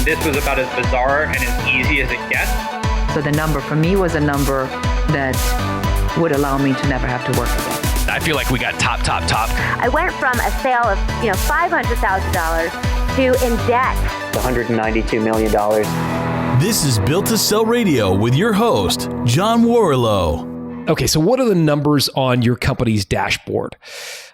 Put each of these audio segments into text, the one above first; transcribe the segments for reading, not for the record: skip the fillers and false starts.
this was about as bizarre and as easy as it gets. So the number for me was a number that would allow me to never have to work again. I feel like we got top. I went from a sale of $500,000 to in debt. $192 million. This is Built to Sell Radio with your host, John Warlow. Okay, so what are the numbers on your company's dashboard?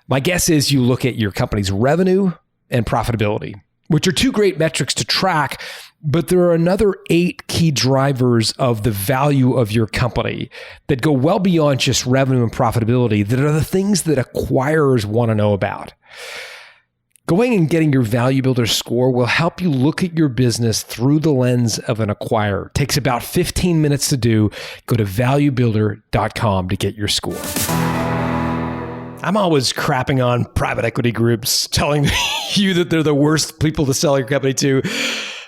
My guess is you look at your company's revenue and profitability, which are two great metrics to track, but there are another 8 key drivers of the value of your company that go well beyond just revenue and profitability, that are the things that acquirers want to know about. Going and getting your Value Builder score will help you look at your business through the lens of an acquirer. It takes about 15 minutes to do. Go to valuebuilder.com to get your score. I'm always crapping on private equity groups, telling you that they're the worst people to sell your company to.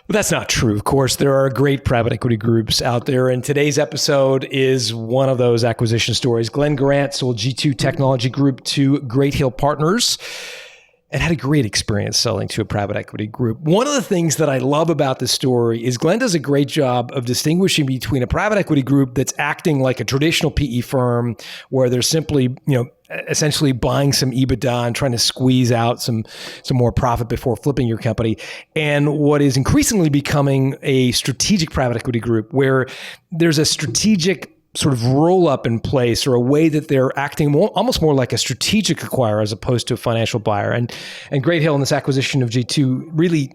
But that's not true. Of course, there are great private equity groups out there. And today's episode is one of those acquisition stories. Glenn Grant sold G2 Technology Group to Great Hill Partners and had a great experience selling to a private equity group. One of the things that I love about this story is Glenn does a great job of distinguishing between a private equity group that's acting like a traditional PE firm, where they're simply, essentially buying some EBITDA and trying to squeeze out some more profit before flipping your company, and what is increasingly becoming a strategic private equity group, where there's a strategic sort of roll up in place, or a way that they're acting almost more like a strategic acquirer as opposed to a financial buyer. And Great Hill in this acquisition of G2 really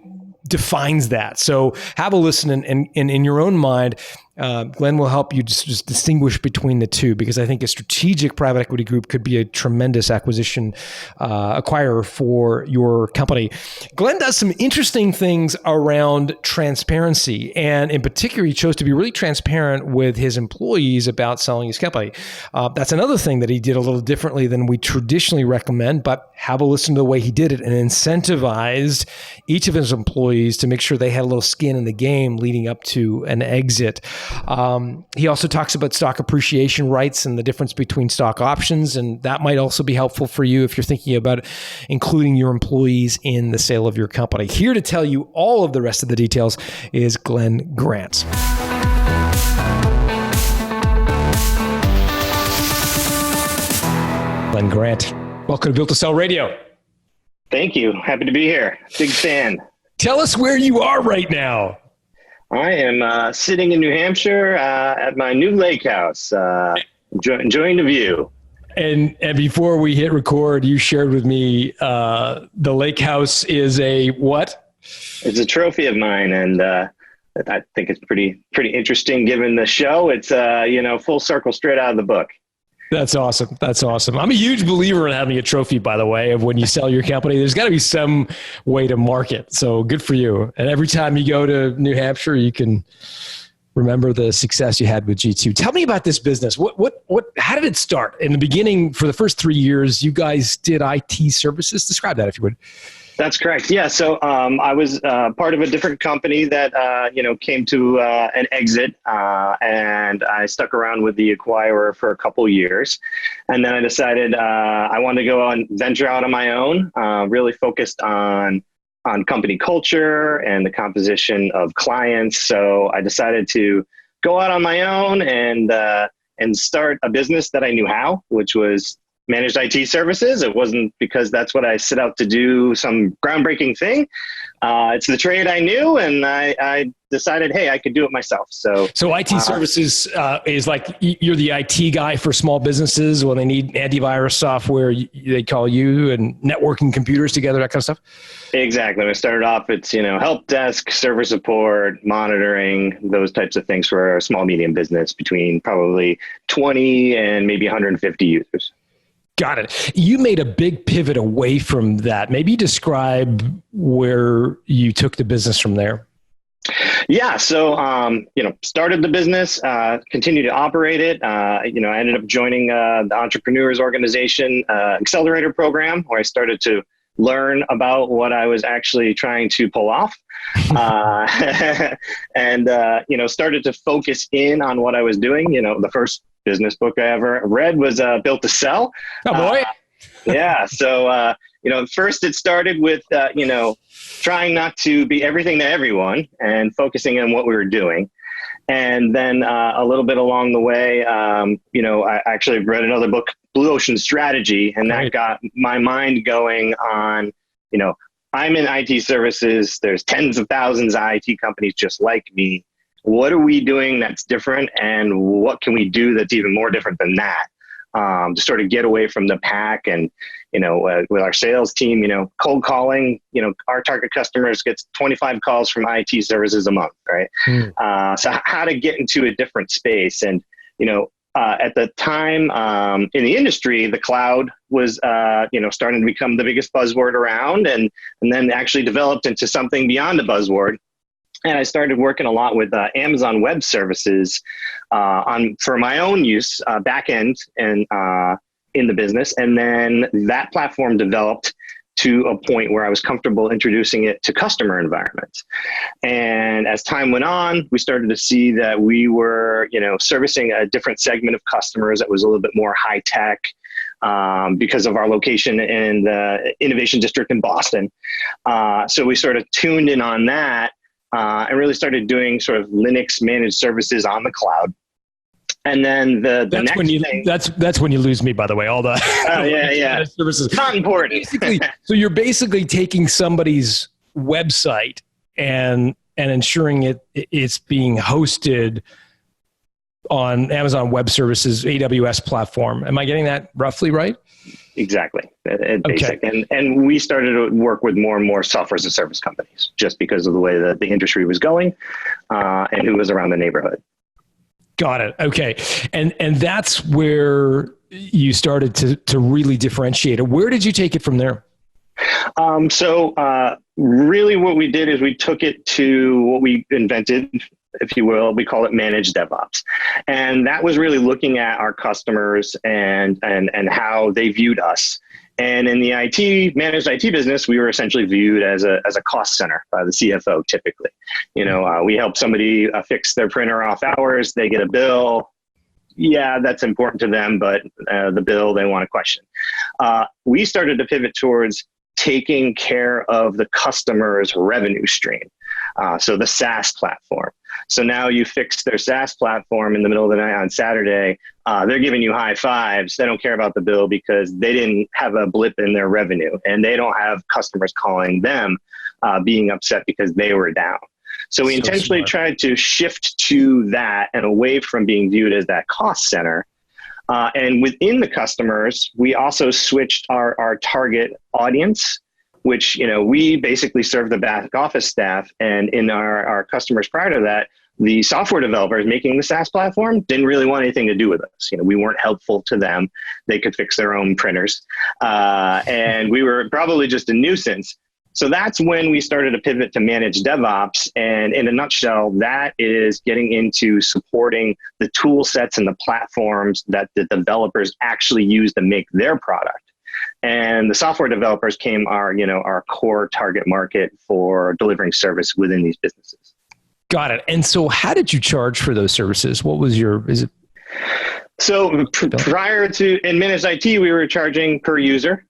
defines that. So have a listen, and in your own mind, Glenn will help you just distinguish between the two, because I think a strategic private equity group could be a tremendous acquisition acquirer for your company. Glenn does some interesting things around transparency, and in particular, he chose to be really transparent with his employees about selling his company. That's another thing that he did a little differently than we traditionally recommend, but have a listen to the way he did it, and incentivized each of his employees to make sure they had a little skin in the game leading up to an exit. He also talks about stock appreciation rights and the difference between stock options, and that might also be helpful for you if you're thinking about including your employees in the sale of your company. Here to tell you all of the rest of the details is Glenn Grant. Glenn Grant, welcome to Built to Sell Radio. Thank you. Happy to be here. Big fan. Tell us where you are right now. I am sitting in New Hampshire at my new lake house, enjoying the view. And before we hit record, you shared with me the lake house is a what? It's a trophy of mine, and I think it's pretty interesting given the show. It's full circle straight out of the book. That's awesome. That's awesome. I'm a huge believer in having a trophy, by the way, of when you sell your company. There's got to be some way to market. So good for you. And every time you go to New Hampshire, you can remember the success you had with G2. Tell me about this business. How did it start? In the beginning, for the first 3 years, you guys did IT services. Describe that if you would. That's correct. Yeah. So I was part of a different company that came to an exit, and I stuck around with the acquirer for a couple years, and then I decided I wanted to go and venture out on my own. Really focused on company culture and the composition of clients. So I decided to go out on my own and start a business that I knew how, which was managed IT services. It wasn't because that's what I set out to do, some groundbreaking thing. It's the trade I knew, and I decided, hey, I could do it myself. So IT services is like you're the IT guy for small businesses when they need antivirus software. They call you, and networking computers together, that kind of stuff. Exactly. When I started off, it's help desk, server support, monitoring, those types of things for a small medium business between probably 20 and maybe 150 users. Got it. You made a big pivot away from that. Maybe describe where you took the business from there. Yeah. So, started the business, continued to operate it. I ended up joining the Entrepreneurs Organization Accelerator Program, where I started to learn about what I was actually trying to pull off. And started to focus in on what I was doing. The first business book I ever read was Built to Sell. Oh boy. Yeah. So, first it started with, trying not to be everything to everyone and focusing on what we were doing. And then a little bit along the way, I actually read another book, Blue Ocean Strategy, and that got my mind going on, I'm in IT services. There's tens of thousands of IT companies just like me. What are we doing that's different? And what can we do that's even more different than that? To sort of get away from the pack and, with our sales team, cold calling, our target customers gets 25 calls from IT services a month, right? So how to get into a different space. And, at the time in the industry, the cloud was, starting to become the biggest buzzword around and then actually developed into something beyond a buzzword. And I started working a lot with Amazon Web Services for my own use, back end and in the business. And then that platform developed to a point where I was comfortable introducing it to customer environments. And as time went on, we started to see that we were, servicing a different segment of customers that was a little bit more high tech because of our location in the Innovation District in Boston. So we sort of tuned in on that. And really started doing sort of Linux managed services on the cloud. And then the next thing. That's when you lose me, by the way, all the yeah. services. Not important. So you're basically taking somebody's website and ensuring it's being hosted on Amazon Web Services, AWS platform. Am I getting that roughly right? Exactly. Basic. And we started to work with more and more software as a service companies just because of the way that the industry was going and who was around the neighborhood. Got it. Okay. And that's where you started to really differentiate it. Where did you take it from there? So really what we did is we took it to what we invented, if you will. We call it managed DevOps. And that was really looking at our customers and how they viewed us. And in the managed IT business, we were essentially viewed as a cost center by the CFO typically. We help somebody fix their printer off hours, they get a bill. Yeah, that's important to them, but the bill they want to question. We started to pivot towards taking care of the customer's revenue stream. So the SaaS platform. So now you fix their SaaS platform in the middle of the night on Saturday. They're giving you high fives. They don't care about the bill because they didn't have a blip in their revenue, and they don't have customers calling them being upset because they were down. So we intentionally tried to shift to that and away from being viewed as that cost center. And within the customers, we also switched our target audience, which, we basically serve the back office staff. And in our customers prior to that, the software developers making the SaaS platform didn't really want anything to do with us. We weren't helpful to them. They could fix their own printers. And we were probably just a nuisance. So that's when we started to pivot to managed DevOps. And in a nutshell, that is getting into supporting the tool sets and the platforms that the developers actually use to make their product. And the software developers came our core target market for delivering service within these businesses. Got it. And so how did you charge for those services? What was So prior to in managed IT, we were charging per user.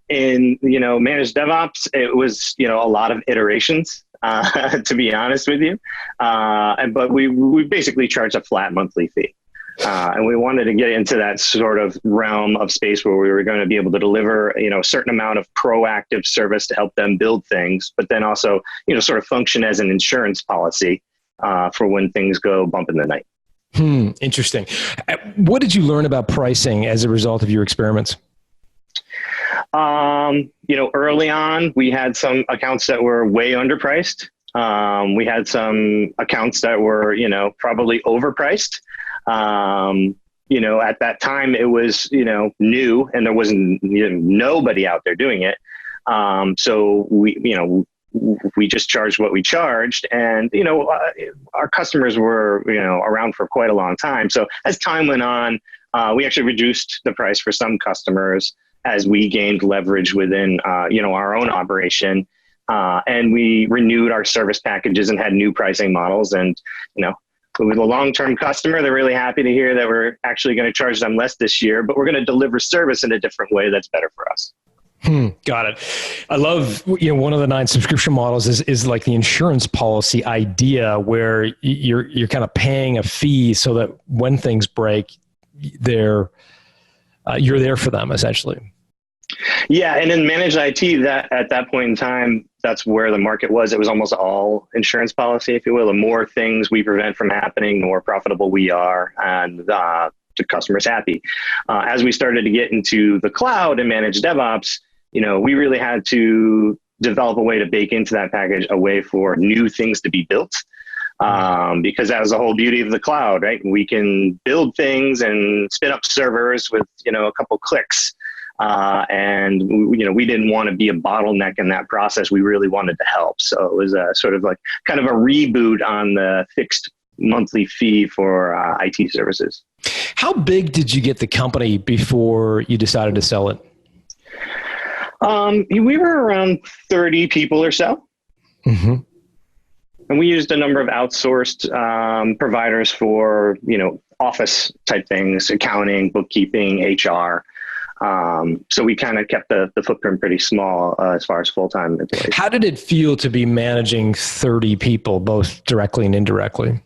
In managed DevOps, it was a lot of iterations. To be honest with you, but we basically charged a flat monthly fee, and we wanted to get into that sort of realm of space where we were going to be able to deliver a certain amount of proactive service to help them build things, but then also sort of function as an insurance policy for when things go bump in the night. Interesting. What did you learn about pricing as a result of your experiments? Early on, we had some accounts that were way underpriced. We had some accounts that were, probably overpriced. At that time it was, new and there wasn't nobody out there doing it. So we just charged what we charged, and, our customers were, around for quite a long time. So as time went on, we actually reduced the price for some customers as we gained leverage within, our own operation. And we renewed our service packages and had new pricing models. And, with a long-term customer, they're really happy to hear that we're actually going to charge them less this year, but we're going to deliver service in a different way that's better for us. Got it. I love, one of the 9 subscription models is like the insurance policy idea where you're kind of paying a fee so that when things break, you're there for them essentially. Yeah. And in managed IT, that at that point in time, that's where the market was. It was almost all insurance policy, if you will. The more things we prevent from happening, the more profitable we are, and the customer's happy. As we started to get into the cloud and managed DevOps, we really had to develop a way to bake into that package a way for new things to be built. Because that was the whole beauty of the cloud, right? We can build things and spin up servers with, a couple clicks. And we didn't want to be a bottleneck in that process. We really wanted to help. So it was a sort of like kind of a reboot on the fixed monthly fee for IT services. How big did you get the company before you decided to sell it? We were around 30 people or so. Mm-hmm. And we used a number of outsourced providers for, office type things, accounting, bookkeeping, HR. So we kind of kept the footprint pretty small as far as full-time employees. How did it feel to be managing 30 people, both directly and indirectly?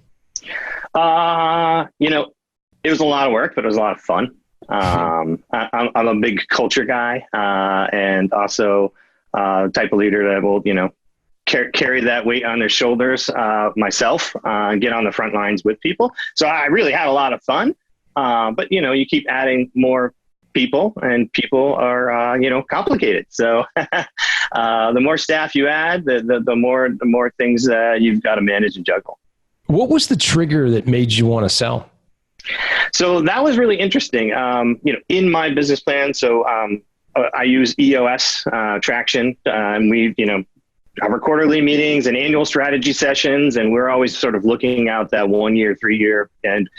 It was a lot of work, but it was a lot of fun. I'm a big culture guy, and also type of leader that will, carry that weight on their shoulders myself, and get on the front lines with people. So I really had a lot of fun. But you keep adding more people, and people are, complicated. So the more staff you add, the more things you've got to manage and juggle. What was the trigger that made you want to sell? So that was really interesting. In my business plan, so I use EOS traction, and we, have our quarterly meetings and annual strategy sessions, and we're always sort of looking out that 1 year, 3 year, and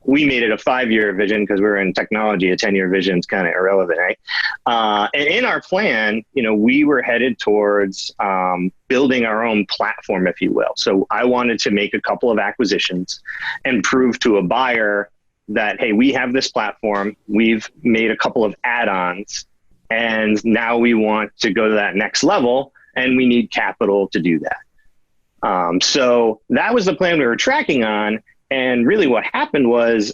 we made it a 5-year vision because we're in technology. A 10-year vision is kind of irrelevant, right? And in our plan, we were headed towards building our own platform, if you will. So I wanted to make a couple of acquisitions and prove to a buyer that, hey, we have this platform. We've made a couple of add-ons, and now we want to go to that next level, and we need capital to do that. So that was the plan we were tracking on. And really what happened was,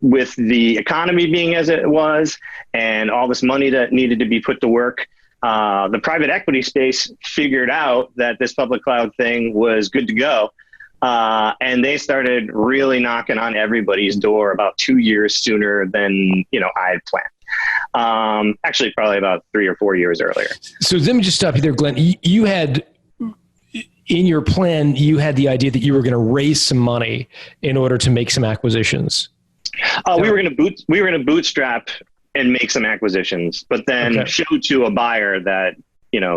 with the economy being as it was and all this money that needed to be put to work, the private equity space figured out that this public cloud thing was good to go. And they started really knocking on everybody's door about 2 years sooner than, I had planned. Actually, probably about 3 or 4 years earlier. So let me just stop you there, Glenn. You had, in your plan, you had the idea that you were going to raise some money in order to make some acquisitions. We were going to bootstrap and make some acquisitions, but then show to a buyer that,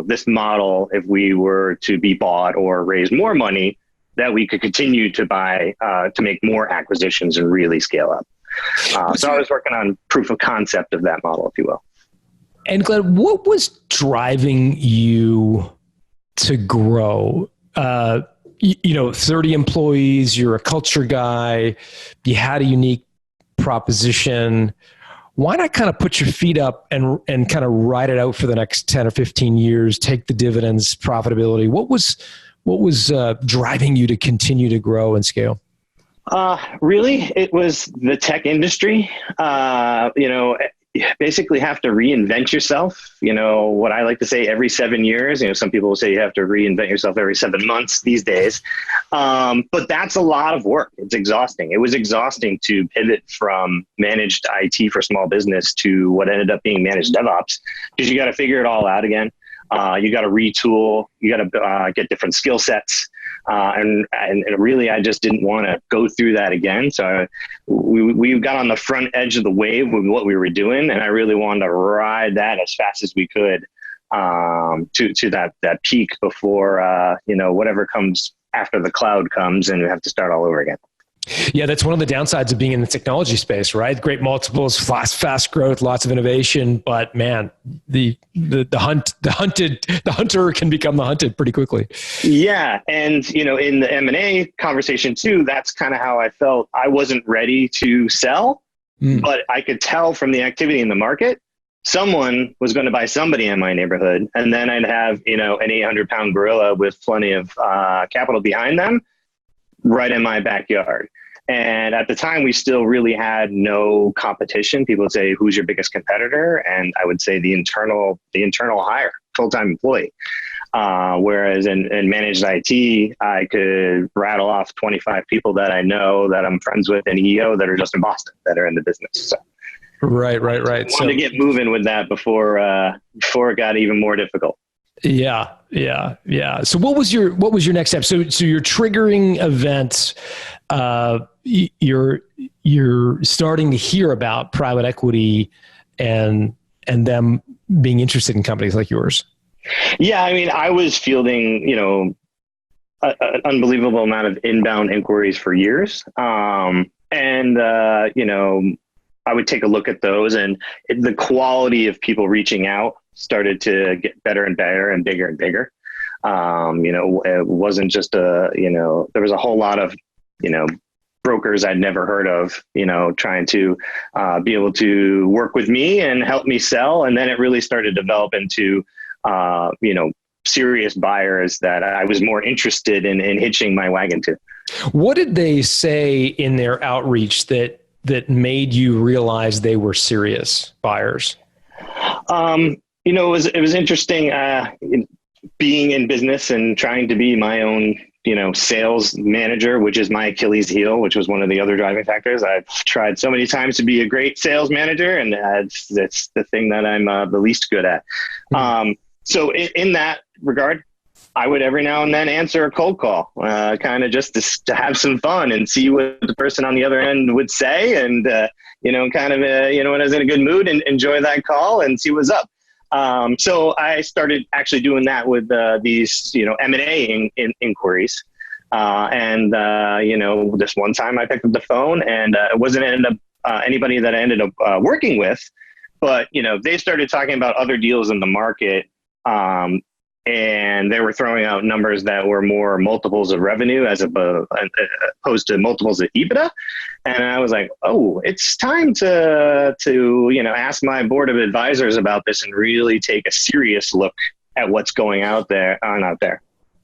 this model, if we were to be bought or raise more money, that we could continue to buy, to make more acquisitions and really scale up. So I was working on proof of concept of that model, if you will. And Glenn, what was driving you to grow? 30 employees, you're a culture guy, you had a unique proposition. Why not kind of put your feet up and kind of ride it out for the next 10 or 15 years, take the dividends, profitability? What was driving you to continue to grow and scale? Really, it was the tech industry. You basically have to reinvent yourself. What I like to say, every 7 years. Some people will say you have to reinvent yourself every 7 months these days. But that's a lot of work. It's exhausting. It was exhausting to pivot from managed IT for small business to what ended up being managed DevOps, because you got to figure it all out again. You got to retool. You got to get different skill sets. And really, I just didn't want to go through that again. So we got on the front edge of the wave with what we were doing, and I really wanted to ride that as fast as we could to that peak before whatever comes after the cloud comes, and we have to start all over again. Yeah, that's one of the downsides of being in the technology space, right? Great multiples, fast growth, lots of innovation, but man, the hunter can become the hunted pretty quickly. Yeah, and in the M&A conversation too, that's kind of how I felt. I wasn't ready to sell, but I could tell from the activity in the market, someone was going to buy somebody in my neighborhood, and then I'd have an 800-pound gorilla with plenty of capital behind them right in my backyard. And at the time, we still really had no competition. People would say, "Who's your biggest competitor?" And I would say the internal hire, full-time employee. Whereas in managed IT, I could rattle off 25 people that I know, that I'm friends with, and EO that are just in Boston, that are in the business. So, right. I wanted to get moving with that before it got even more difficult. Yeah. So what was your next step? So your triggering events, you're starting to hear about private equity and them being interested in companies like yours. Yeah, I mean, I was fielding, an unbelievable amount of inbound inquiries for years. I would take a look at those, and the quality of people reaching out started to get better and better and bigger and bigger. It wasn't just there was a whole lot of, brokers I'd never heard of, trying to be able to work with me and help me sell. And then it really started to develop into, serious buyers that I was more interested in hitching my wagon to. What did they say in their outreach that made you realize they were serious buyers? It was interesting being in business and trying to be my own, sales manager, which is my Achilles heel, which was one of the other driving factors. I've tried so many times to be a great sales manager, and it's the thing that I'm the least good at. So in that regard, I would every now and then answer a cold call, kind of just to have some fun and see what the person on the other end would say, and when I was in a good mood, and enjoy that call and see what's up. So I started actually doing that with these M&A inquiries, this one time I picked up the phone, and it wasn't anybody that I ended up working with, but they started talking about other deals in the market. And they were throwing out numbers that were more multiples of revenue as opposed to multiples of EBITDA. And I was like, oh, it's time to ask my board of advisors about this and really take a serious look at what's going out there.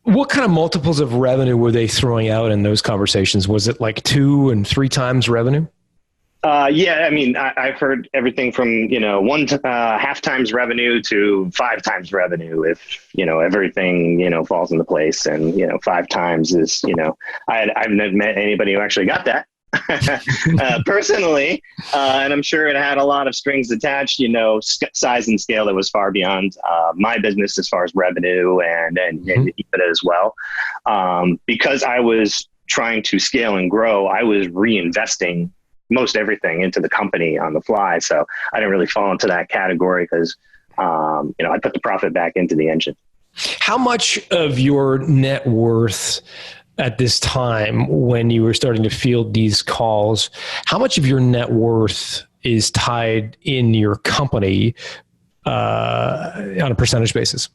What kind of multiples of revenue were they throwing out in those conversations? Was it like 2 and 3 times revenue? Yeah, I mean, I've heard everything from, 1.5 times revenue to 5 times revenue if, everything, falls into place. And, 5 times is, I've never met anybody who actually got that personally. And I'm sure it had a lot of strings attached, size and scale that was far beyond my business as far as revenue and EBITDA as well. Because I was trying to scale and grow, I was reinvesting most everything into the company on the fly. So I didn't really fall into that category because, I put the profit back into the engine. How much of your net worth at this time, when you were starting to field these calls, how much of your net worth is tied in your company on a percentage basis?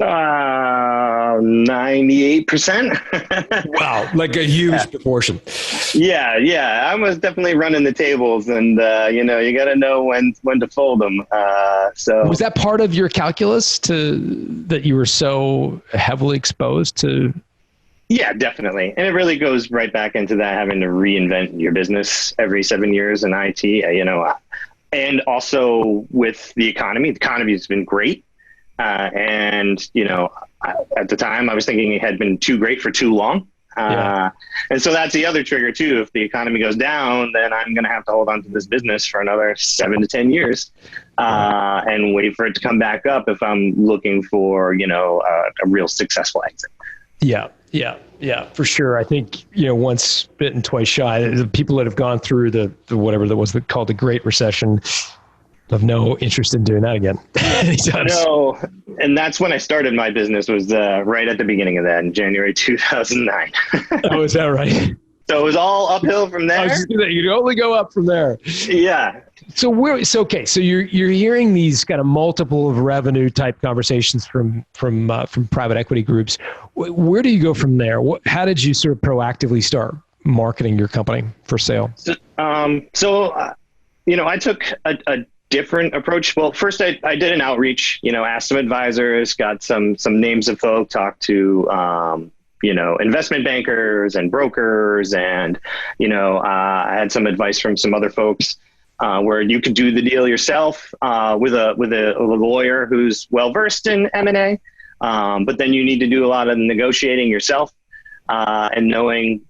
98%. Wow, like a huge proportion. Yeah. I was definitely running the tables, and you got to know when to fold them. So was that part of your calculus that you were so heavily exposed to? Yeah, definitely. And it really goes right back into that, having to reinvent your business every 7 years in IT, and also with the economy. The economy has been great. At the time I was thinking it had been too great for too long. And so that's the other trigger too. If the economy goes down, then I'm going to have to hold on to this business for another 7 to 10 years, and wait for it to come back up if I'm looking for, a real successful exit. Yeah, for sure. I think, once bitten, twice shy. The people that have gone through the whatever that was called the Great Recession have no interest in doing that again. No, and that's when I started my business, was right at the beginning of that in January 2009. Oh, is that right? So it was all uphill from I was there. just gonna say, you only go up from there. Yeah. So you're hearing these kind of multiple of revenue type conversations from private equity groups. Where do you go from there? How did you sort of proactively start marketing your company for sale? I took a different approach. Well, first I did an outreach, asked some advisors, got some names of folk, talked to, investment bankers and brokers. And, I had some advice from some other folks, where you could do the deal yourself, with a lawyer who's well-versed in M&A. But then you need to do a lot of negotiating yourself. And knowing,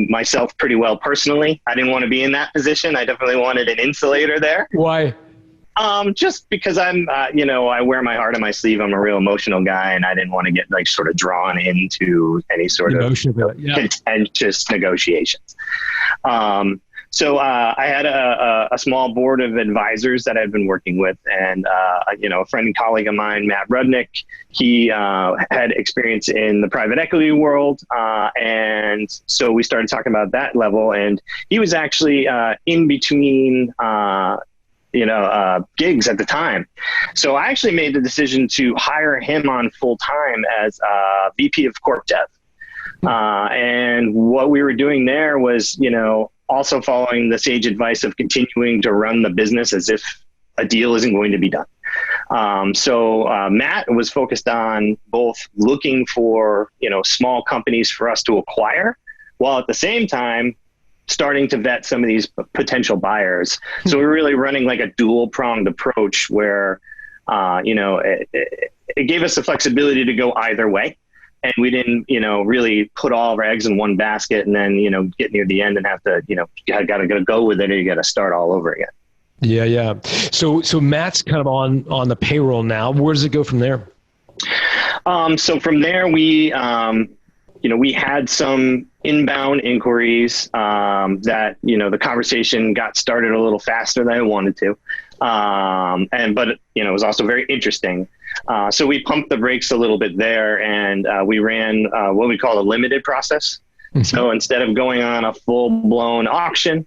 myself pretty well personally, I didn't want to be in that position. I definitely wanted an insulator there. Why? Just because I'm, I wear my heart on my sleeve. I'm a real emotional guy, and I didn't want to get sort of drawn into any sort of contentious negotiations. So I had a small board of advisors that I've been working with, and a friend and colleague of mine, Matt Rudnick. He had experience in the private equity world, and so we started talking about that level. And he was actually in between, gigs at the time. So I actually made the decision to hire him on full time as VP of Corp Dev. And what we were doing there was, also following the sage advice of continuing to run the business as if a deal isn't going to be done. So Matt was focused on both looking for, small companies for us to acquire, while at the same time starting to vet some of these potential buyers. So we're really running like a dual-pronged approach where, it gave us the flexibility to go either way. And we didn't, really put all of our eggs in one basket and then, get near the end and have to, got to go with it, or you got to start all over again. Yeah. So Matt's kind of on the payroll now. Where does it go from there? So from there, we had some inbound inquiries that, the conversation got started a little faster than I wanted to. But it was also very interesting. So we pumped the brakes a little bit there, and we ran what we call a limited process. Mm-hmm. So instead of going on a full-blown auction,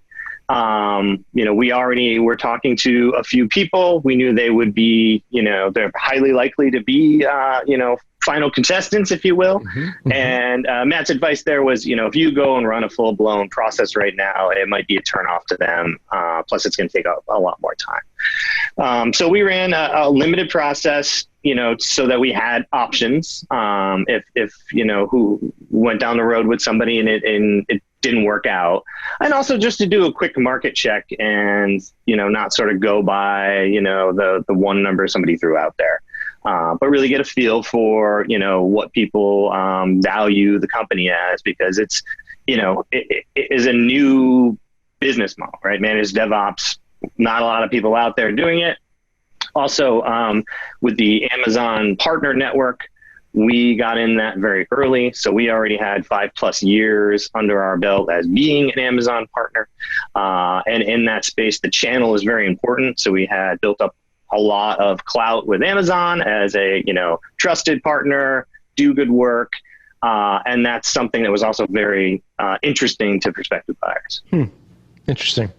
we already were talking to a few people. We knew they would be, they're highly likely to be, final contestants, if you will. Mm-hmm. And Matt's advice there was, if you go and run a full-blown process right now, it might be a turnoff to them. Plus, it's going to take a lot more time. So we ran a limited process, so that we had options. If who went down the road with somebody and it didn't work out, and also just to do a quick market check and not sort of go by the one number somebody threw out there. But really get a feel for, what people value the company as, because it's, it is a new business model, right? Managed DevOps, not a lot of people out there doing it. Also, with the Amazon partner network, we got in that very early. So we already had 5+ years under our belt as being an Amazon partner. And in that space, the channel is very important. So we had built up a lot of clout with Amazon as a, trusted partner, do good work. And that's something that was also very interesting to prospective buyers. Interesting.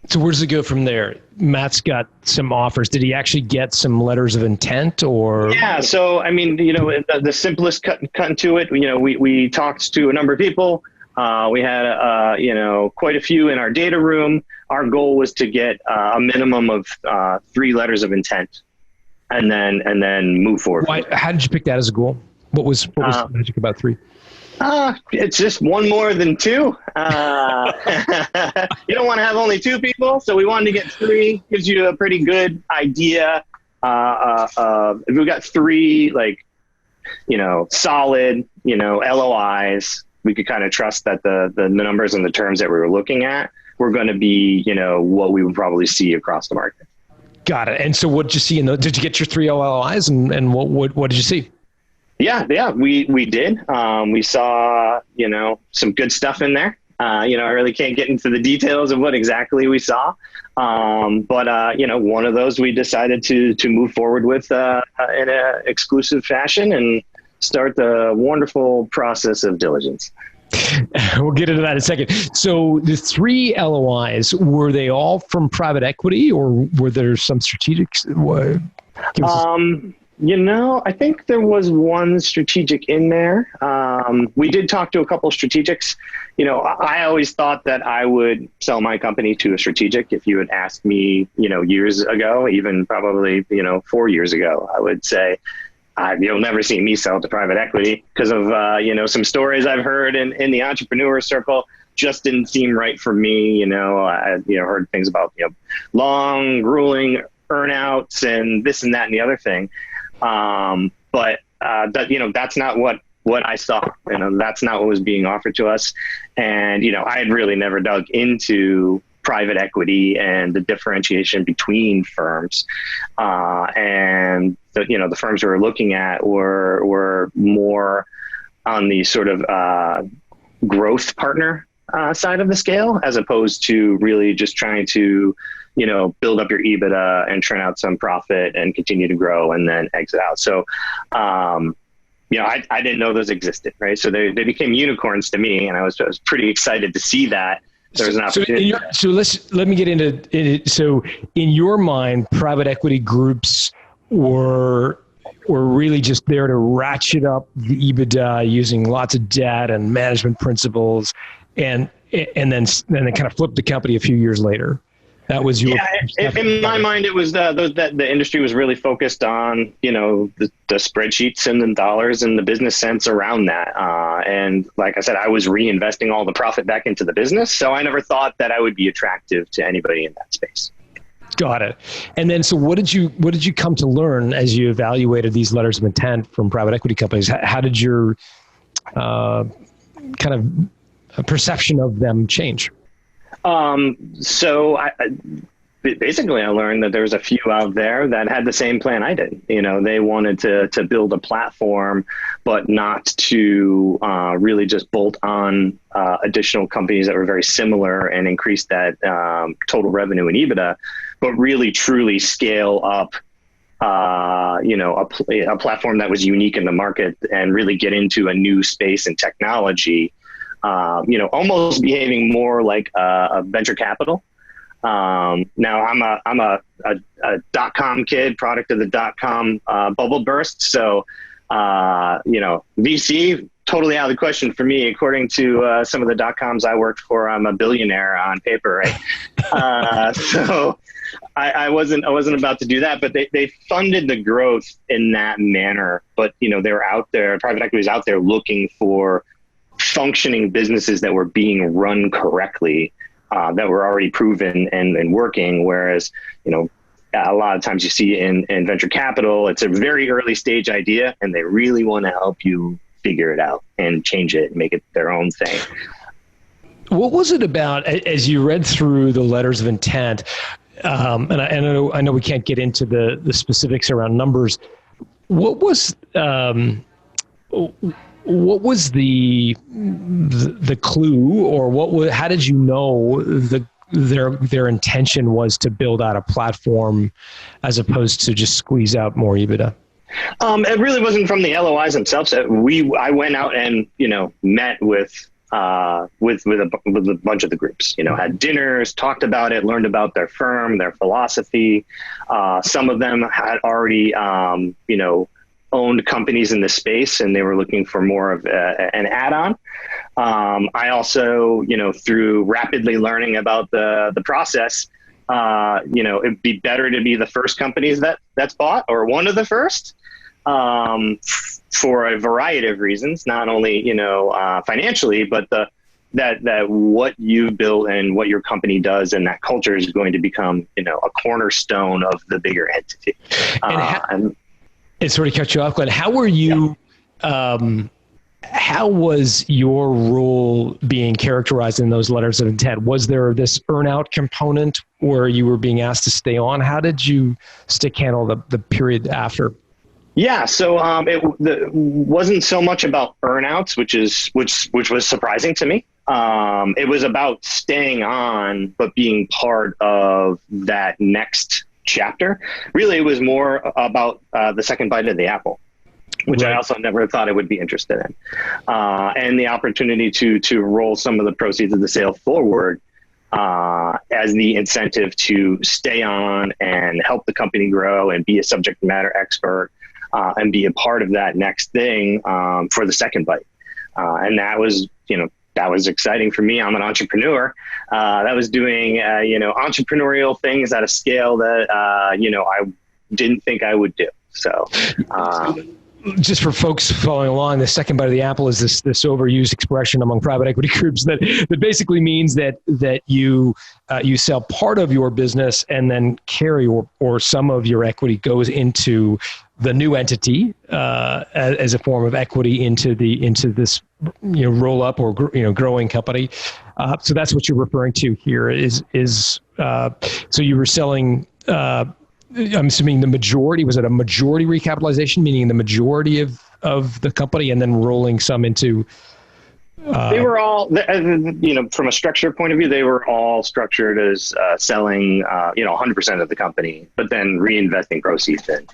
So where does it go from there? Matt's got some offers. Did he actually get some letters of intent, or? Yeah. So, I mean, the simplest cut into it, we talked to a number of people. We had, quite a few in our data room. Our goal was to get a minimum of 3 letters of intent, and then move forward. How did you pick that as a goal? What was the magic about 3? It's just one more than 2. You don't want to have only 2 people, so we wanted to get 3. Gives you a pretty good idea. If we got 3, solid, LOIs, we could kind of trust that the numbers and the terms that we were looking at were going to be, what we would probably see across the market. Got it. And so what did you see did you get your 3 LOIs, and what did you see? Yeah, we did. We saw, some good stuff in there. I really can't get into the details of what exactly we saw. But one of those we decided to move forward with in an exclusive fashion and start the wonderful process of diligence. We'll get into that in a second. So the 3 LOIs, were they all from private equity, or were there some strategics? I think there was one strategic in there. We did talk to a couple of strategics. I always thought that I would sell my company to a strategic. If you had asked me, years ago, even probably, 4 years ago, I would say, you'll never see me sell to private equity because of, some stories I've heard in the entrepreneur circle. Just didn't seem right for me. I heard things about, long, grueling earnouts and this and that and the other thing. But that's not what I saw. That's not what was being offered to us. And, I had really never dug into private equity and the differentiation between firms. And the firms we were looking at were more on the sort of growth partner side of the scale, as opposed to really just trying to, build up your EBITDA and churn out some profit and continue to grow and then exit out. So, I didn't know those existed, right? So they became unicorns to me, and I was pretty excited to see that there was an opportunity. Let me get into it. So in your mind, private equity groups were really just there to ratchet up the EBITDA using lots of debt and management principles, and then kind of flip the company a few years later. That was your. Yeah, in my mind, it was that the industry was really focused on the spreadsheets and the dollars and the business sense around that. And like I said, I was reinvesting all the profit back into the business, so I never thought that I would be attractive to anybody in that space. Got it. And then, so what did you come to learn as you evaluated these letters of intent from private equity companies? How did your kind of perception of them change? So basically I learned that there was a few out there that had the same plan I did. They wanted to build a platform, but not to really just bolt on additional companies that were very similar and increase that total revenue and EBITDA, but really truly scale up a platform that was unique in the market and really get into a new space and technology. Almost behaving more like a venture capital. Now I'm a .com kid, product of the .com bubble burst. So, VC totally out of the question for me. According to some of the .coms I worked for, I'm a billionaire on paper, right? So I wasn't about to do that, but they funded the growth in that manner. But they were out there, private equity was out there looking for functioning businesses that were being run correctly, that were already proven and working. Whereas, a lot of times you see in venture capital, it's a very early stage idea and they really want to help you figure it out and change it and make it their own thing. What was it about, as you read through the letters of intent, and I know we can't get into the specifics around numbers, what was the clue, or how did you know their intention was to build out a platform as opposed to just squeeze out more EBITDA? It really wasn't from the LOIs themselves. I went out and met with a bunch of the groups. Had dinners, talked about it, learned about their firm, their philosophy. Some of them had already owned companies in the space, and they were looking for more of an add-on. I also, through rapidly learning about the process, it'd be better to be the first companies that's bought, or one of the first, for a variety of reasons, not only, financially, but that what you build and what your company does and that culture is going to become, a cornerstone of the bigger entity. It sort of cut you off, Glenn. How were you, how was your role being characterized in those letters of intent? Was there this earnout component where you were being asked to stay on? How did you stick handle the period after? Yeah, so it wasn't so much about earnouts, which was surprising to me. It was about staying on, but being part of that next chapter. Really, it was more about the second bite of the apple. which Right. I also never thought I would be interested in. And the opportunity to roll some of the proceeds of the sale forward as the incentive to stay on and help the company grow and be a subject matter expert and be a part of that next thing for the second bite. And that was, that was exciting for me. I'm an entrepreneur. That was doing, entrepreneurial things at a scale that, I didn't think I would do. So, just for folks following along, the second bite of the apple is this overused expression among private equity groups that basically means that you sell part of your business and then carry or some of your equity goes into the new entity as a form of equity into this roll up or growing company. So that's what you're referring to here. So you were selling. I'm assuming the majority, was it a majority recapitalization, meaning the majority of the company and then rolling some into... They were all, from a structure point of view, they were all structured as selling, 100% of the company, but then reinvesting proceeds in.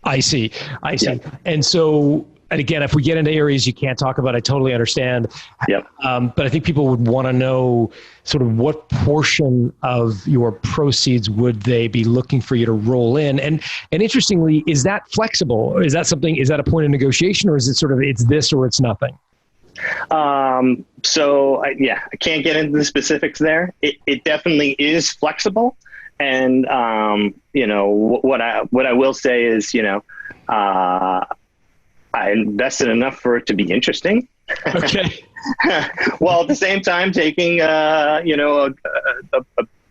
I see. Yeah. And so, and again, if we get into areas you can't talk about, I totally understand. Yep. But I think people would want to know sort of what portion of your proceeds would they be looking for you to roll in? And interestingly, is that flexible? Is that a point of negotiation, or is it sort of, it's this or it's nothing? I can't get into the specifics there. It definitely is flexible. And, what I will say is, I invested enough for it to be interesting. Okay. While at the same time taking, a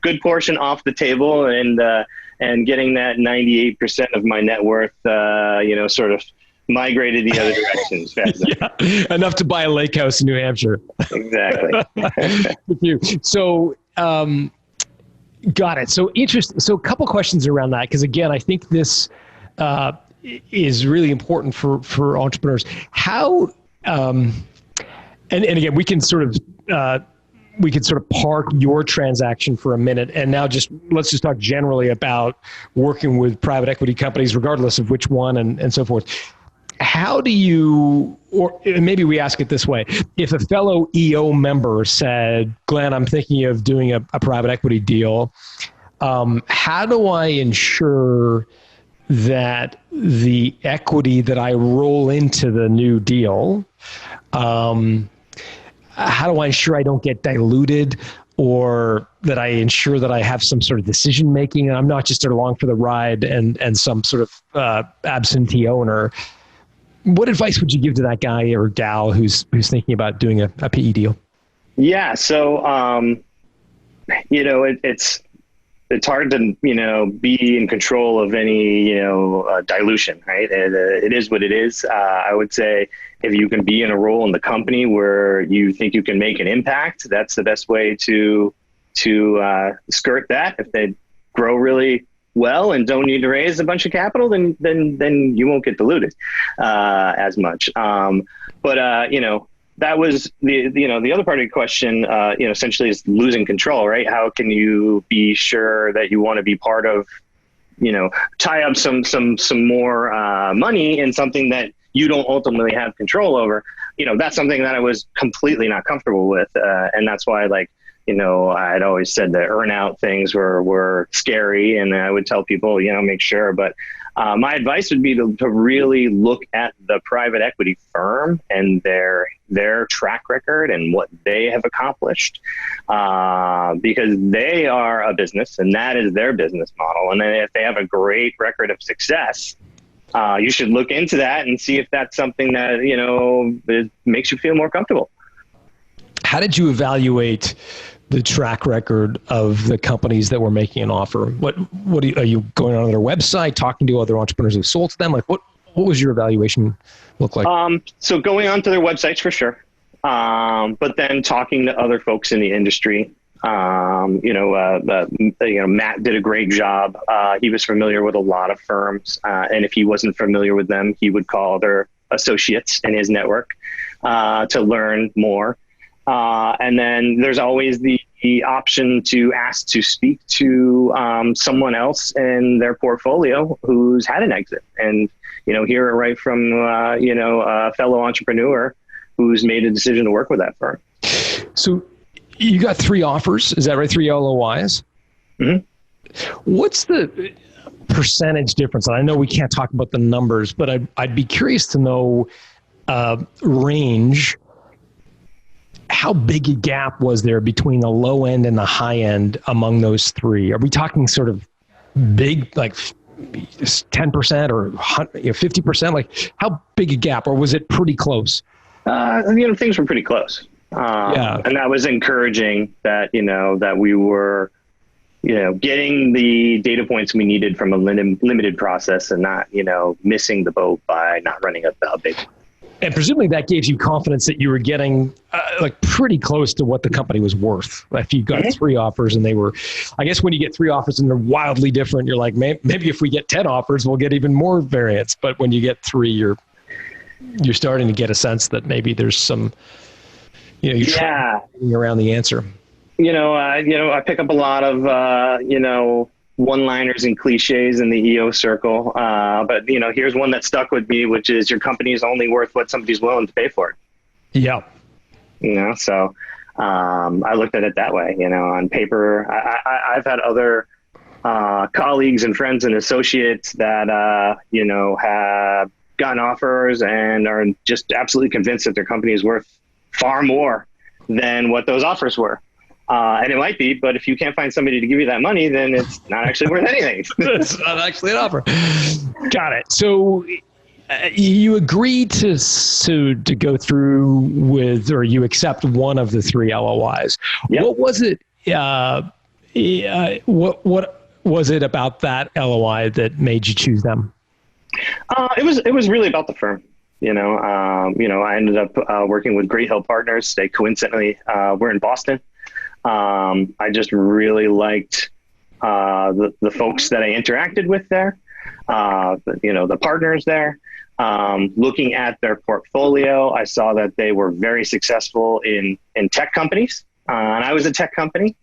good portion off the table and getting that 98% of my net worth, sort of migrated the other directions. Yeah, enough to buy a lake house in New Hampshire. Exactly. With you. So, got it. So interesting. So a couple questions around that, because again, I think this is really important for entrepreneurs. How and again, we can sort of park your transaction for a minute, and now let's just talk generally about working with private equity companies, regardless of which one and so forth. How do you, or maybe we ask it this way, if a fellow EO member said, Glenn, I'm thinking of doing a private equity deal, how do I ensure that the equity that I roll into the new deal, how do I ensure I don't get diluted, or that I ensure that I have some sort of decision making and I'm not just along for the ride and some sort of absentee owner? What advice would you give to that guy or gal who's thinking about doing a PE deal? Yeah. So, it's hard to, be in control of any, dilution, right? It is what it is. I would say if you can be in a role in the company where you think you can make an impact, that's the best way to skirt that. If they grow really well and don't need to raise a bunch of capital, then you won't get diluted as much. That was the other part of the question, essentially is losing control, right? How can you be sure that you want to be part of, tie up some more money in something that you don't ultimately have control over? That's something that I was completely not comfortable with. And that's why, I'd always said the earn-out things were scary, and I would tell people, make sure. But my advice would be to really look at the private equity firm and their track record and what they have accomplished, because they are a business and that is their business model. And then if they have a great record of success, you should look into that and see if that's something that, it makes you feel more comfortable. How did you evaluate the track record of the companies that were making an offer? What are you going on their website, talking to other entrepreneurs who sold to them? What was your evaluation look like? So going onto their websites for sure. But then talking to other folks in the industry. Matt did a great job. He was familiar with a lot of firms. And if he wasn't familiar with them, he would call other associates in his network to learn more. And then there's always the the option to ask to speak to someone else in their portfolio who's had an exit, and hear it right from a fellow entrepreneur who's made a decision to work with that firm. So you got 3 offers, is that right? 3 LOIs? Mm-hmm. What's the percentage difference? And I know we can't talk about the numbers, but I'd be curious to know range. How big a gap was there between the low end and the high end among those 3? Are we talking sort of big, like 10% or 50%? Like how big a gap, or was it pretty close? Things were pretty close. And that was encouraging that, that we were, getting the data points we needed from a limited process and not, missing the boat by not running a big one. And presumably that gave you confidence that you were getting pretty close to what the company was worth. If you got 3 offers and they were, I guess when you get 3 offers and they're wildly different, you're like, maybe if we get 10 offers, we'll get even more variance. But when you get 3, you're starting to get a sense that maybe there's some, you're trying around the answer. I pick up a lot of, one-liners and cliches in the EO circle. But here's one that stuck with me, which is your company is only worth what somebody's willing to pay for it. Yeah. So I looked at it that way, on paper. I've had other colleagues and friends and associates that, have gotten offers and are just absolutely convinced that their company is worth far more than what those offers were. And it might be, but if you can't find somebody to give you that money, then it's not actually worth anything. It's not actually an offer. Got it. So you agreed to go through with, or you accept one of the 3 LOIs. Yep. What was it? What was it about that LOI that made you choose them? It was really about the firm. I ended up working with Great Hill Partners. They coincidentally were in Boston. I just really liked the folks that I interacted with there, the partners there. Looking at their portfolio, I saw that they were very successful in tech companies, and I was a tech company.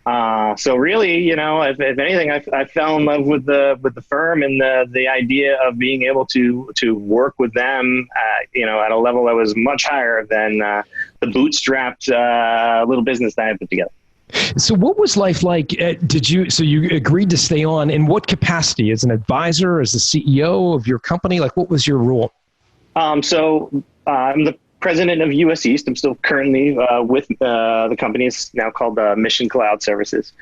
So really, if anything, I fell in love with the firm and the idea of being able to work with them, at a level that was much higher than the bootstrapped little business that I put together. So what was life like? So you agreed to stay on in what capacity? As an advisor, as the CEO of your company? Like, what was your role? So I'm the president of US East. I'm still currently with the company. It's now called Mission Cloud Services.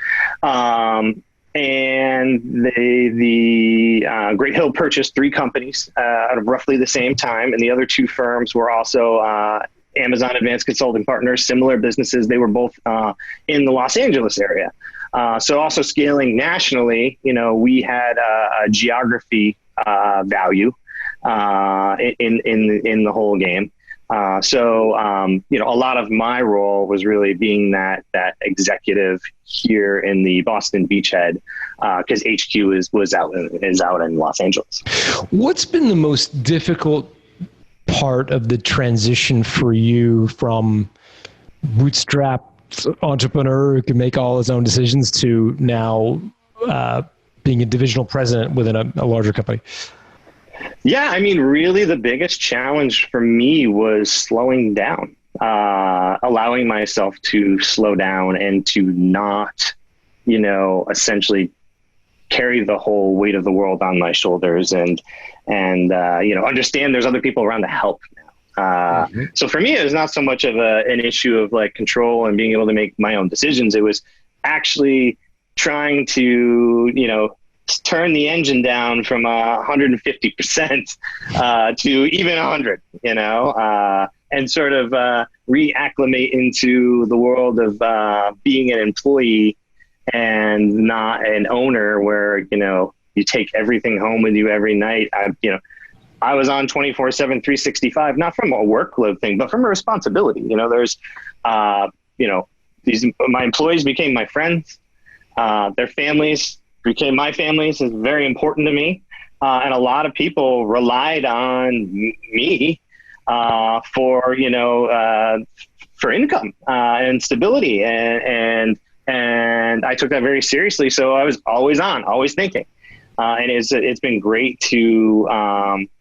And the Great Hill purchased 3 companies out of roughly the same time. And the other 2 firms were also Amazon Advanced Consulting Partners, similar businesses. They were both in the Los Angeles area. So also scaling nationally, we had a geography value in the whole game. So a lot of my role was really being that executive here in the Boston beachhead, because HQ is out in Los Angeles. What's been the most difficult part of the transition for you from bootstrapped entrepreneur who can make all his own decisions to now being a divisional president within a larger company? Yeah, really the biggest challenge for me was slowing down, allowing myself to slow down and to not, essentially carry the whole weight of the world on my shoulders and understand there's other people around to help now. So for me, it was not so much of an issue of like control and being able to make my own decisions. It was actually trying to, turn the engine down from 150% to even 100, and sort of reacclimate into the world of being an employee and not an owner where, you take everything home with you every night. I was on 24/7, 365, not from a workload thing, but from a responsibility. There's, my employees became my friends, their families became my families. Is very important to me. And a lot of people relied on me for income and stability and And I took that very seriously. So I was always on, always thinking. And it's been great to,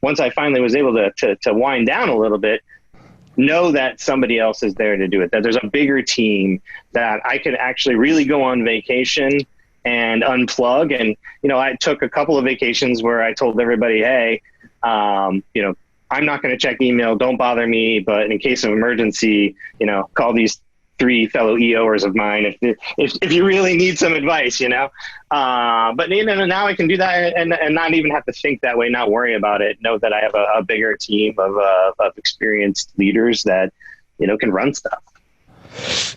once I finally was able to wind down a little bit, know that somebody else is there to do it, that there's a bigger team, that I could actually really go on vacation and unplug. And, I took a couple of vacations where I told everybody, hey, I'm not going to check email. Don't bother me. But in case of emergency, call these 3 fellow EOers of mine if you really need some advice, But now I can do that and not even have to think that way, not worry about it. Know that I have a bigger team of experienced leaders that can run stuff.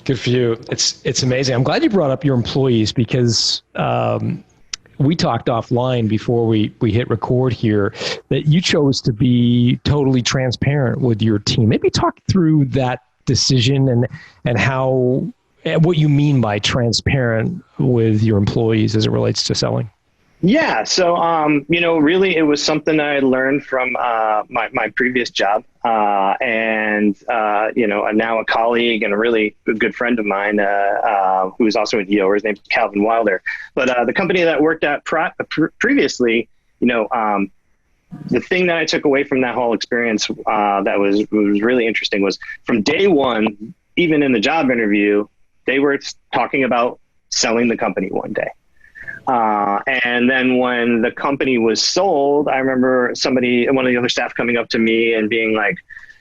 Good for you. It's amazing. I'm glad you brought up your employees because we talked offline before we hit record here that you chose to be totally transparent with your team. Maybe talk through that decision and how what you mean by transparent with your employees as it relates to selling. Yeah. So, really it was something I learned from my previous job. And now a colleague and a really good friend of mine who is also an EO. His name's Calvin Wilder. But the company that I worked at previously, the thing that I took away from that whole experience that was really interesting was from day one, even in the job interview, they were talking about selling the company one day. And then when the company was sold, I remember one of the other staff coming up to me and being like,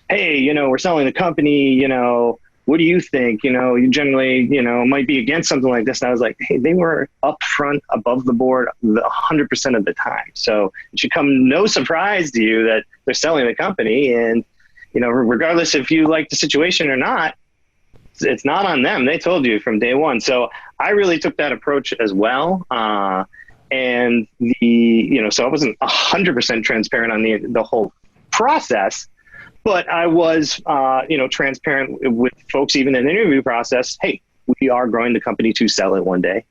hey, we're selling the company, what do you think? You generally, might be against something like this. And I was like, hey, they were upfront, above the board 100% of the time. So it should come no surprise to you that they're selling the company. And, regardless if you like the situation or not, it's not on them. They told you from day one. So I really took that approach as well. And so I wasn't 100% transparent on the whole process, but I was, transparent with folks, even in the interview process. Hey, we are growing the company to sell it one day.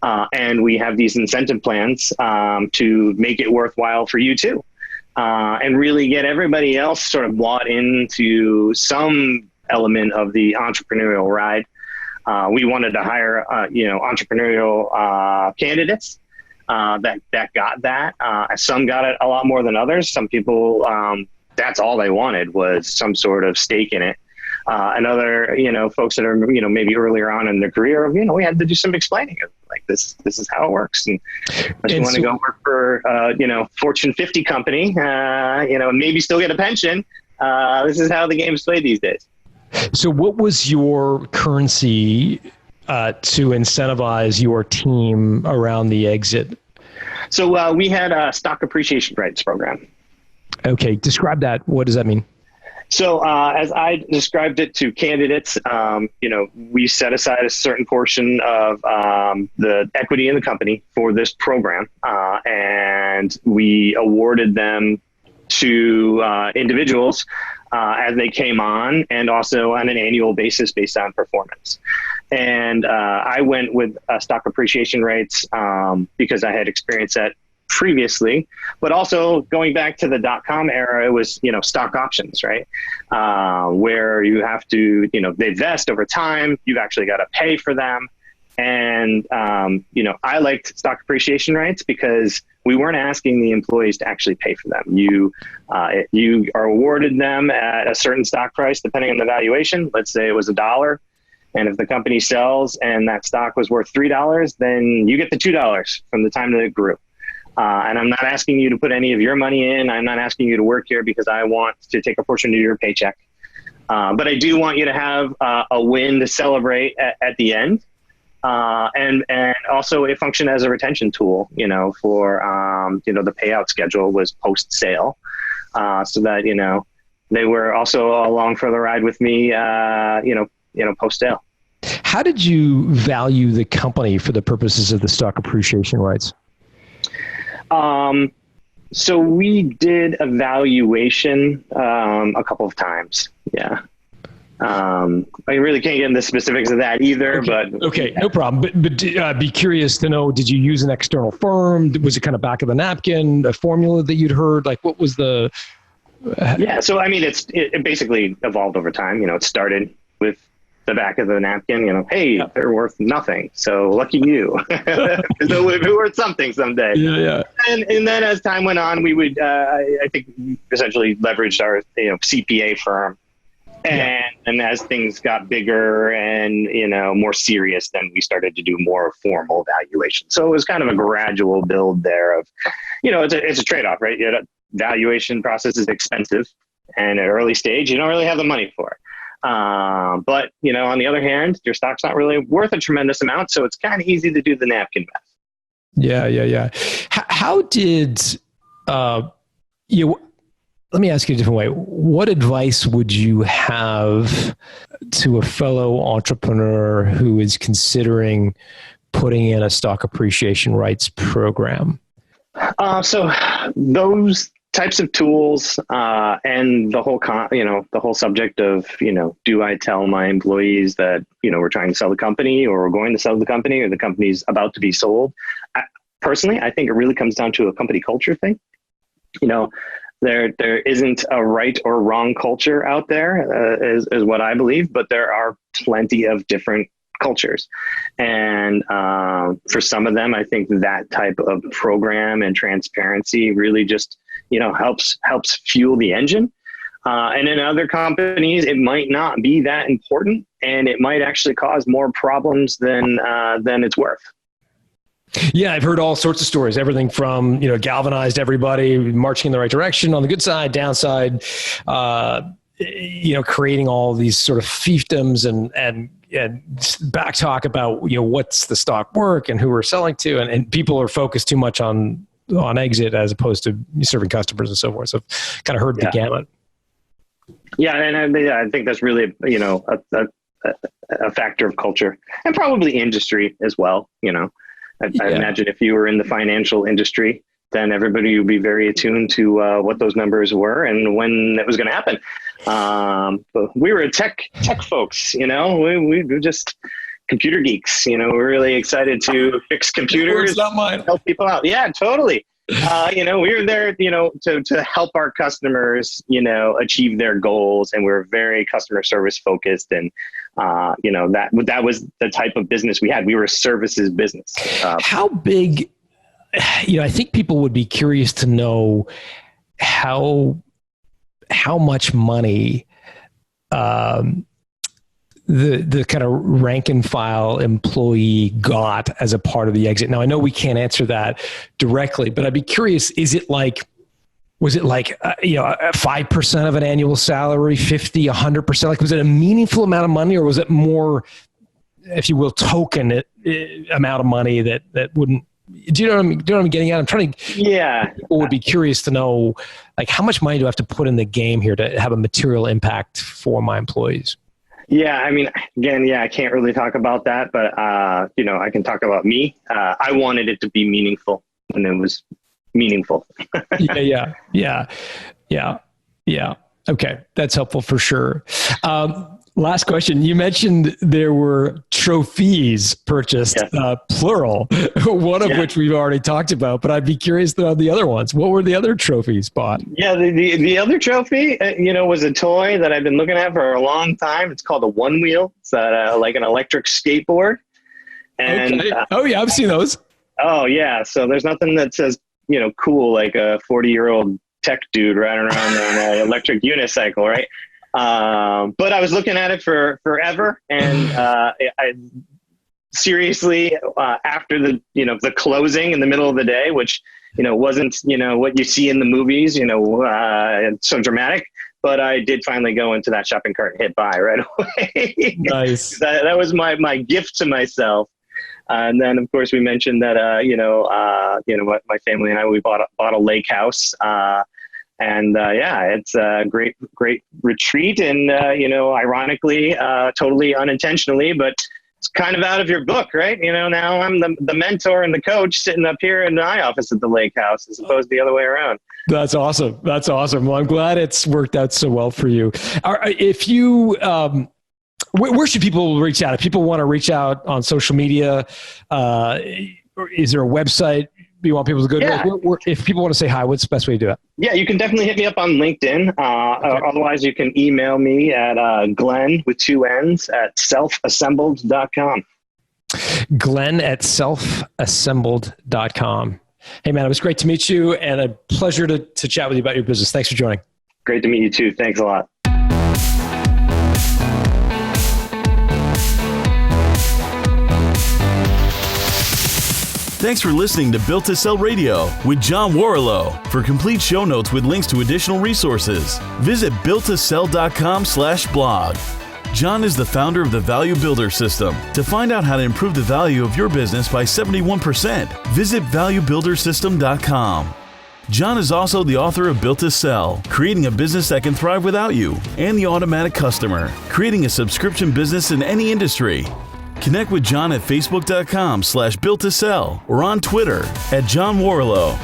And we have these incentive plans to make it worthwhile for you too. And really get everybody else sort of bought into some element of the entrepreneurial ride. We wanted to hire, entrepreneurial candidates that got that. Some got it a lot more than others. Some people, that's all they wanted was some sort of stake in it. And other, folks that are, maybe earlier on in their career, we had to do some explaining of like, this is how it works. And if you want to go work for, Fortune 50 company, and maybe still get a pension. This is how the game's played these days. So what was your currency to incentivize your team around the exit? So we had a stock appreciation rights program. Okay. Describe that. What does that mean? So as I described it to candidates, we set aside a certain portion of the equity in the company for this program, and we awarded them to individuals as they came on, and also on an annual basis based on performance. And I went with stock appreciation rates because I had experienced that previously, but also going back to the .com era, it was, stock options, right? Where you have to, they vest over time, you've actually got to pay for them. And, I liked stock appreciation rights because we weren't asking the employees to actually pay for them. You are awarded them at a certain stock price, depending on the valuation. Let's say it was $1. And if the company sells and that stock was worth $3, then you get the $2 from the time that it grew. And I'm not asking you to put any of your money in. I'm not asking you to work here because I want to take a portion of your paycheck. But I do want you to have a win to celebrate at the end. And also it functioned as a retention tool, for, the payout schedule was post-sale. So that, they were also along for the ride with me, post-sale. How did you value the company for the purposes of the stock appreciation rights? So we did a valuation a couple of times. Yeah. I really can't get into the specifics of that either, Okay, no problem. But be curious to know, did you use an external firm? Was it kind of back of the napkin, a formula that you'd heard? Like what was the... Yeah. So, I mean, it basically evolved over time. It started with the back of the napkin, hey, they're worth nothing. So lucky you. So we're worth something someday. Yeah. And then as time went on, we would, I think, essentially leveraged our CPA firm. And as things got bigger and, more serious, then we started to do more formal valuation. So it was kind of a gradual build there of, it's a trade-off, right? Valuation process is expensive, and at early stage, you don't really have the money for it. But, on the other hand, your stock's not really worth a tremendous amount. So it's kind of easy to do the napkin math. Yeah. How did, let me ask you a different way. What advice would you have to a fellow entrepreneur who is considering putting in a stock appreciation rights program? So those types of tools and the whole subject of, do I tell my employees that, we're trying to sell the company, or we're going to sell the company, or the company's about to be sold? Personally, I think it really comes down to a company culture thing. There isn't a right or wrong culture out there, is what I believe, but there are plenty of different cultures. And for some of them, I think that type of program and transparency really just, helps fuel the engine. And in other companies, it might not be that important, and it might actually cause more problems than it's worth. Yeah, I've heard all sorts of stories, everything from, galvanized everybody bamarching in the right direction on the good side, downside, creating all these sort of fiefdoms and back talk about, what's the stock work and who we're selling to. And people are focused too much on exit as opposed to serving customers and so forth. So I've kind of heard the gamut. Yeah. And I think that's really, a factor of culture, and probably industry as well. I imagine if you were in the financial industry, then everybody would be very attuned to what those numbers were and when it was going to happen. But we were tech folks, we were just computer geeks. We're really excited to fix computers, not mine. Help people out. Yeah, totally. We were there, to help our customers, achieve their goals, and we're very customer service focused. And that was the type of business we had. We were a services business. How big? I think people would be curious to know how much money the kind of rank and file employee got as a part of the exit. Now, I know we can't answer that directly, but I'd be curious, was it like 5% of an annual salary, 50, 100%? Like, was it a meaningful amount of money, or was it more, if you will, token amount of money that wouldn't, do you know what I'm getting at? I'm trying to, people would be curious to know, like, how much money do I have to put in the game here to have a material impact for my employees? Yeah, I mean, again, I can't really talk about that, but, I can talk about me. I wanted it to be meaningful, and it was meaningful. Yeah. Okay. That's helpful for sure. Last question. You mentioned there were trophies purchased, plural, one of which we've already talked about, but I'd be curious about the other ones. What were the other trophies bought? Yeah, the other trophy, was a toy that I've been looking at for a long time. It's called a One Wheel. It's like an electric skateboard. And I've seen those. Oh yeah. So there's nothing that says, cool, like a 40-year-old tech dude riding around on an electric unicycle, right? But I was looking at it for forever, and I seriously, after the closing in the middle of the day, which wasn't what you see in the movies, so dramatic. But I did finally go into that shopping cart and hit buy right away. Nice. That was my gift to myself. And then, of course, we mentioned that my family and I, we bought a lake house. And it's a great retreat, and ironically, totally unintentionally, but it's kind of out of your book, right? Now I'm the mentor and the coach sitting up here in my office at the lake house, as opposed to the other way around. That's awesome. Well, I'm glad it's worked out so well for you. If you, where should people reach out? If people want to reach out on social media, is there a website you want people to go to? Yeah. If people want to say hi, what's the best way to do it? Yeah, you can definitely hit me up on LinkedIn. Otherwise, you can email me at Glenn with 2 N's at selfassembled.com. Glenn at selfassembled.com. Hey, man, it was great to meet you and a pleasure to chat with you about your business. Thanks for joining. Great to meet you too. Thanks a lot. Thanks for listening to Built to Sell Radio with John Warrillow. For complete show notes with links to additional resources, visit builttosell.com/blog. John is the founder of the Value Builder System. To find out how to improve the value of your business by 71%, visit valuebuildersystem.com. John is also the author of Built to Sell, Creating a Business That Can Thrive Without You, and The Automatic Customer, Creating a Subscription Business in Any Industry. Connect with John at facebook.com/built-to-sell or on Twitter at John Warrillow,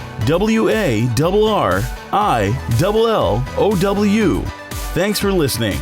WARRILLOW. Thanks for listening.